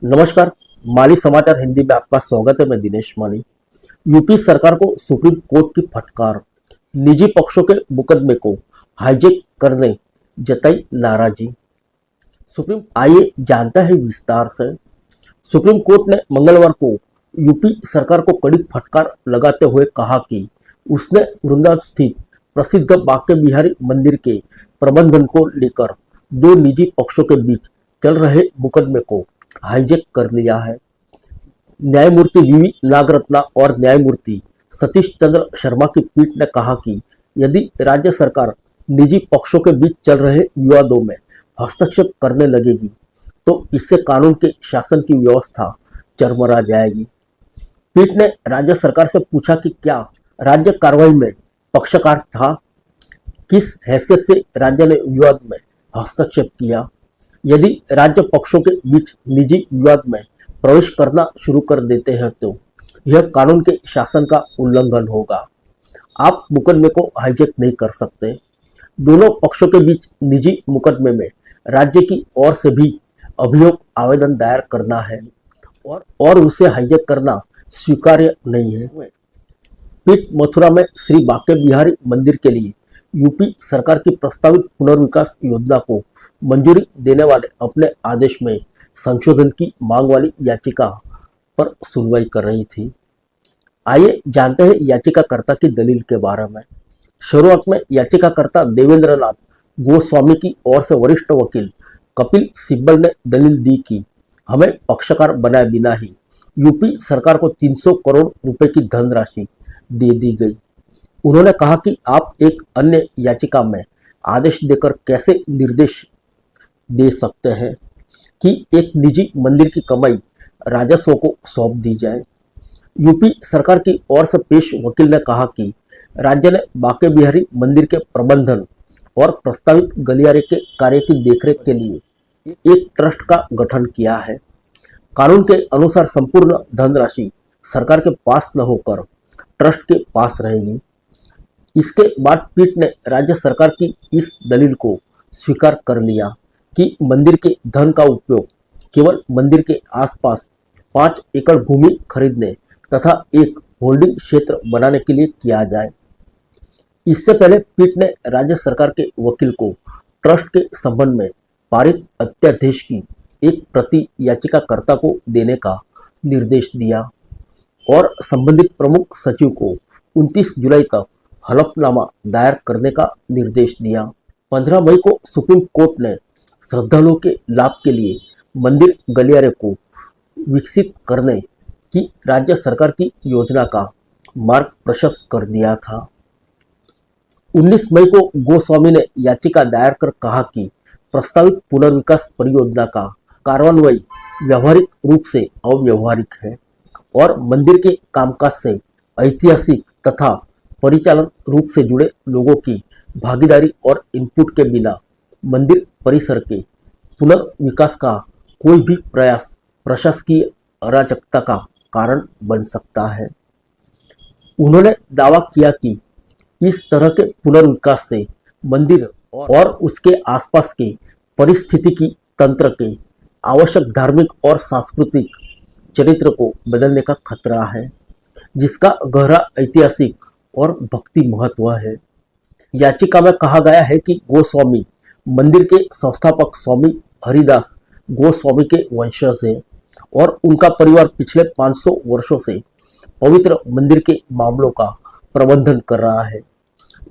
नमस्कार। माली समाचार हिंदी में आपका स्वागत है। मैं दिनेश माली। यूपी सरकार को सुप्रीम कोर्ट की फटकार, निजी पक्षों के मुकदमे को हाईजैक करने जताई नाराजगी। आइए जानते हैं विस्तार से। सुप्रीम कोर्ट ने मंगलवार को यूपी सरकार को कड़ी फटकार लगाते हुए कहा कि उसने वृंदावन स्थित प्रसिद्ध बांके बिहारी मंदिर के प्रबंधन को लेकर दो निजी पक्षों के बीच चल रहे मुकदमे को हाईजैक कर लिया है। न्यायमूर्ति वीवी नागरत्ना और न्यायमूर्ति सतीश चंद्र शर्मा की पीठ ने कहा कि यदि राज्य सरकार निजी पक्षों के बीच चल रहे विवादों में हस्तक्षेप करने लगेगी तो इससे कानून के शासन की व्यवस्था चरमरा जाएगी। पीठ ने राज्य सरकार से पूछा कि क्या राज्य कार्रवाई में पक्षकार था, किस हैसियत से राज्य ने विवाद में हस्तक्षेप किया। यदि राज्य पक्षों के बीच निजी विवाद में प्रवेश करना शुरू कर देते हैं तो यह कानून के शासन का उल्लंघन होगा। आप मुकदमे को हाईजैक नहीं कर सकते। दोनों पक्षों के बीच निजी मुकदमे में राज्य की ओर से भी अभियोग आवेदन दायर करना है और उसे हाईजैक करना स्वीकार्य नहीं है। पीठ मथुरा में श्री बांके बिहारी मंदिर के लिए यूपी सरकार की प्रस्तावित पुनर्विकास योजना को मंजूरी देने वाले अपने आदेश में संशोधन की मांग वाली याचिका पर सुनवाई कर रही थी। आइए जानते हैं याचिकाकर्ता की दलील के बारे में। शुरुआत में याचिकाकर्ता देवेंद्र नाथ गोस्वामी की ओर से वरिष्ठ वकील कपिल सिब्बल ने दलील दी कि हमें पक्षकार बनाए बिना ही यूपी सरकार को 300 करोड़ रुपए की धनराशि दे दी गई। उन्होंने कहा कि आप एक अन्य याचिका में आदेश देकर कैसे निर्देश दे सकते हैं कि एक निजी मंदिर की कमाई राजस्व को सौंप दी जाए। यूपी सरकार की ओर से पेश वकील ने कहा कि राज्य ने बांके बिहारी मंदिर के प्रबंधन और प्रस्तावित गलियारे के कार्य की देखरेख के लिए एक ट्रस्ट का गठन किया है। कानून के अनुसार संपूर्ण धनराशि सरकार के पास न होकर ट्रस्ट के पास रहेगी। इसके बाद पीठ ने राज्य सरकार की इस दलील को स्वीकार कर लिया कि मंदिर के धन का उपयोग केवल मंदिर के आसपास 5 एकड़ भूमि खरीदने तथा एक होल्डिंग क्षेत्र बनाने के लिए किया जाए। इससे पहले पीठ ने राज्य सरकार के वकील को ट्रस्ट के संबंध में पारित अध्यादेश की एक प्रति याचिकाकर्ता को देने का निर्देश दिया और संबंधित प्रमुख सचिव को 29 जुलाई तक हलफनामा दायर करने का निर्देश दिया। 15 मई को सुप्रीम कोर्ट ने श्रद्धालुओं के लाभ के लिए मंदिर गलियारे को विकसित करने की राज्य सरकार की योजना का मार्ग प्रशस्त कर दिया था। 19 मई को गोस्वामी ने याचिका दायर कर कहा कि प्रस्तावित पुनर्विकास परियोजना का कार्यान्वयन व्यावहारिक रूप से अव्यावहारिक है और मंदिर के कामकाज से ऐतिहासिक तथा परिचालन रूप से जुड़े लोगों की भागीदारी और इनपुट के बिना मंदिर परिसर के पुनर्विकास का कोई भी प्रयास प्रशासकीय अराजकता का कारण बन सकता है। उन्होंने दावा किया कि इस तरह के पुनर्विकास से मंदिर और उसके आसपास के परिस्थितिकी तंत्र के आवश्यक धार्मिक और सांस्कृतिक चरित्र को बदलने का खतरा है, जिसका गहरा ऐतिहासिक और भक्ति महत्व है। याचिका में कहा गया है कि गोस्वामी मंदिर के संस्थापक स्वामी हरिदास गोस्वामी के वंशज हैं और उनका परिवार पिछले 500 वर्षों से पवित्र मंदिर के मामलों का प्रबंधन कर रहा है।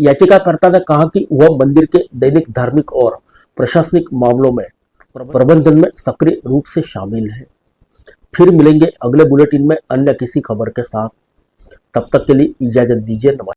याचिकाकर्ता ने कहा कि वह मंदिर के दैनिक धार्मिक और प्रशासनिक मामलों में प्रबंधन में सक्रिय रूप से शामिल है। फिर मिलेंगे अगले बुलेटिन में अन्य किसी खबर के साथ। तब तक के लिए इजाजत दीजिए। नमस्कार।